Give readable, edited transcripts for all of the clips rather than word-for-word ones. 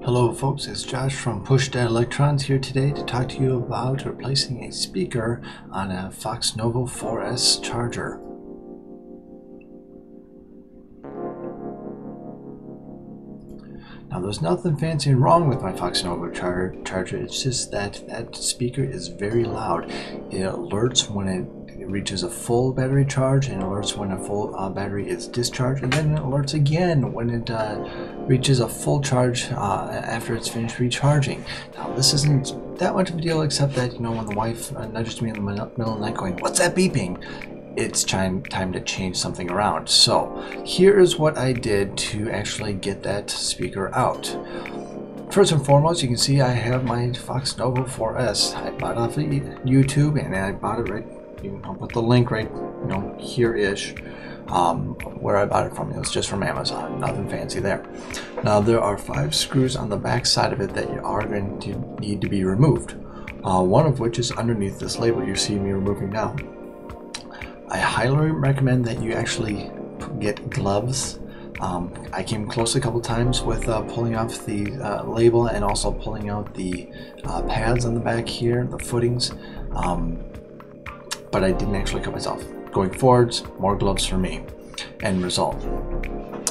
Hello folks, it's Josh from Push That Electrons here today to talk to you about replacing a speaker on a Foxnovo 4S charger. Now there's nothing fancy and wrong with my Foxnovo charger, it's just that that speaker is very loud. It alerts when it reaches a full battery charge and alerts when a full battery is discharged, and then it alerts again when it reaches a full charge after it's finished recharging. Now this isn't that much of a deal, except that, you know, when the wife nudges me in the middle of the night going, "What's that beeping?" it's time to change something around. So here's what I did to actually get that speaker out. First and foremost, you can see I have my Foxnovo 4S. I bought it off of YouTube, and I bought it right, I'll put the link right, here-ish, where I bought it from. It was just from Amazon, nothing fancy there. Now there are 5 screws on the back side of it that you are going to need to be removed. One of which is underneath this label you see me removing now. I highly recommend that you actually get gloves. I came close a couple times with pulling off the label and also pulling out the pads on the back here, the footings, but I didn't actually cut myself. Going forwards, more gloves for me. End result.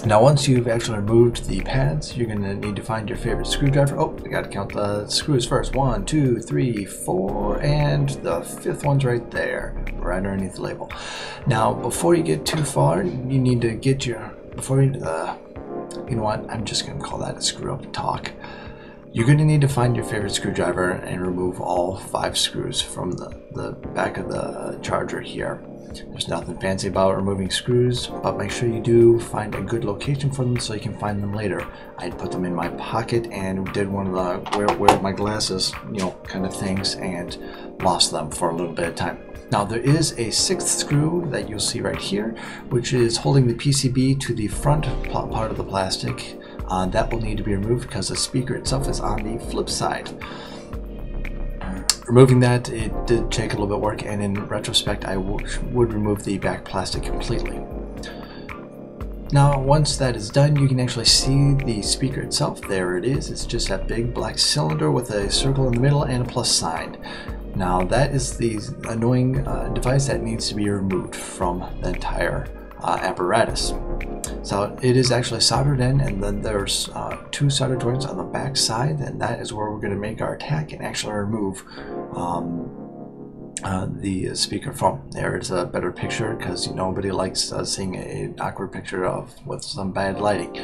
Now once you've actually removed the pads, you're going to need to find your favorite screwdriver. Oh, I got to count the screws first. 1, 2, 3, 4, and the 5th one's right there, right underneath the label. Now before you get too far, you need to get you know what, I'm just going to call that a screw up talk. You're going to need to find your favorite screwdriver and remove all 5 screws from the back of the charger here. There's nothing fancy about removing screws, but make sure you do find a good location for them so you can find them later. I put them in my pocket and did one of the wear my glasses, kind of things, and lost them for a little bit of time. Now there is a 6th screw that you'll see right here, which is holding the PCB to the front part of the plastic. That will need to be removed because the speaker itself is on the flip side. Removing that, it did take a little bit of work, and in retrospect I would remove the back plastic completely. Now once that is done, you can actually see the speaker itself. There it is. It's just that big black cylinder with a circle in the middle and a plus sign. Now that is the annoying device that needs to be removed from the entire apparatus. So it is actually soldered in, and then there's 2 solder joints on the back side, and that is where we're going to make our tack and actually remove the speaker from. There is a better picture, because nobody likes seeing an awkward picture with some bad lighting.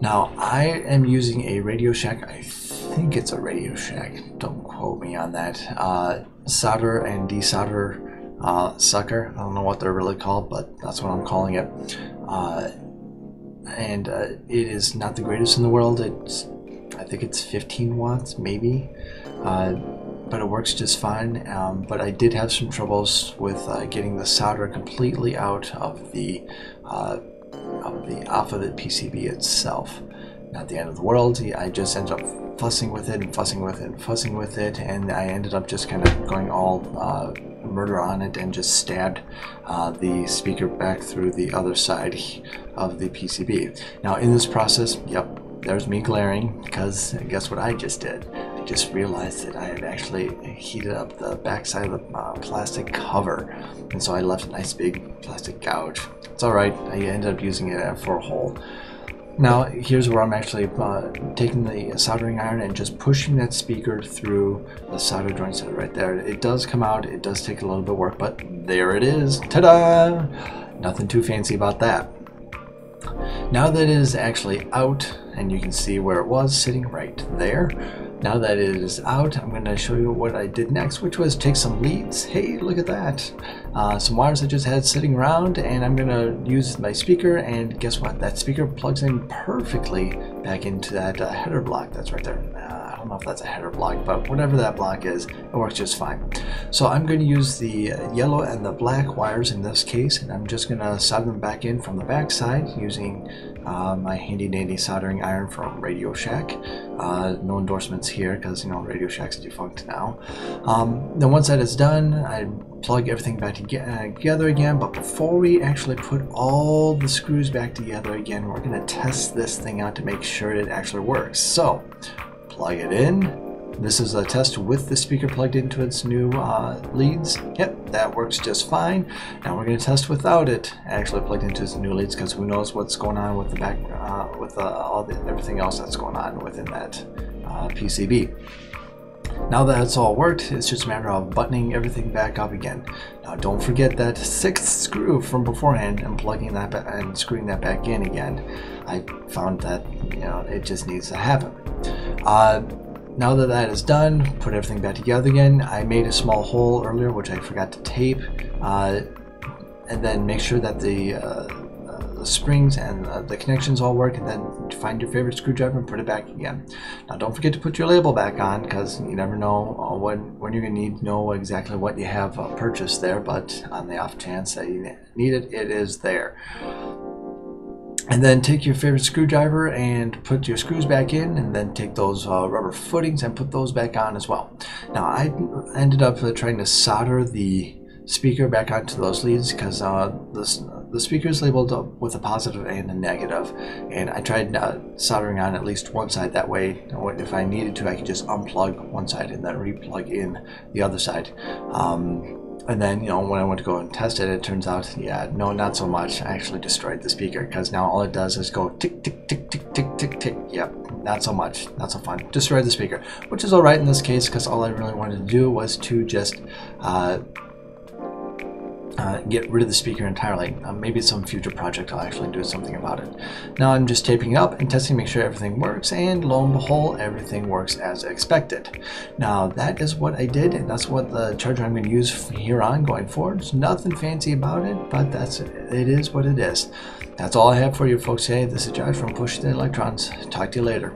Now I am using a Radio Shack, I think it's a Radio Shack, don't quote me on that, solder and desolder sucker. I don't know what they're really called, but that's what I'm calling it. And it is not the greatest in the world. I think it's 15 watts maybe, but it works just fine. But I did have some troubles with getting the solder completely out of the PCB itself. Not the end of the world. I just ended up fussing with it and fussing with it and fussing with it, and I ended up just kind of going all murder on it and just stabbed the speaker back through the other side of the PCB. Now in this process, yep, there's me glaring, because guess what I just did? I just realized that I had actually heated up the back side of the plastic cover, and so I left a nice big plastic gouge. It's alright, I ended up using it for a hole. Now here's where I'm actually taking the soldering iron and just pushing that speaker through the solder joints that are right there. It does come out, it does take a little bit of work, but there it is. Ta-da! Nothing too fancy about that. Now that it is actually out, and you can see where it was sitting right there. Now that it is out, I'm going to show you what I did next, which was take some leads. Hey, look at that. Some wires I just had sitting around, and I'm going to use my speaker, and guess what? That speaker plugs in perfectly back into that header block that's right there. don't know if that's a header block, but whatever that block is, it works just fine. So I'm going to use the yellow and the black wires in this case, and I'm just going to solder them back in from the back side using my handy dandy soldering iron from Radio Shack. No endorsements here because, you know, Radio Shack's defunct now. Then once that is done, I plug everything back together again, but before we actually put all the screws back together again, we're going to test this thing out to make sure it actually works. So plug it in. This is a test with the speaker plugged into its new leads. Yep, that works just fine. Now we're going to test without it actually plugged into its new leads, because who knows what's going on with the back, with everything else that's going on within that PCB. Now that it's all worked, it's just a matter of buttoning everything back up again. Now don't forget that 6th screw from beforehand and plugging that back and screwing that back in again. I found that, you know, it just needs to happen. Now that that is done, put everything back together again. I made a small hole earlier, which I forgot to tape, and then make sure that the springs and the connections all work, and then find your favorite screwdriver and put it back again. Now don't forget to put your label back on, because you never know when you're going to know exactly what you have purchased there, but on the off chance that you need it, it is there. And then take your favorite screwdriver and put your screws back in, and then take those rubber footings and put those back on as well. Now I ended up trying to solder the speaker back onto those leads, because the speaker is labeled with a positive and a negative, and I tried soldering on at least one side. That way, if I needed to, I could just unplug one side and then replug in the other side. And then, you know, when I went to go and test it, it turns out, yeah, no, not so much. I actually destroyed the speaker, because now all it does is go tick, tick, tick, tick, tick, tick, tick. Yep, not so much, not so fun. Destroyed the speaker, which is all right in this case, because all I really wanted to do was to just get rid of the speaker entirely. Maybe some future project I'll actually do something about it. Now I'm just taping it up and testing to make sure everything works, and lo and behold, everything works as expected. Now that is what I did, and that's what the charger I'm going to use from here on going forward. There's nothing fancy about it, but it is what it is. That's all I have for you folks today. This is Josh from Push the Electrons. Talk to you later.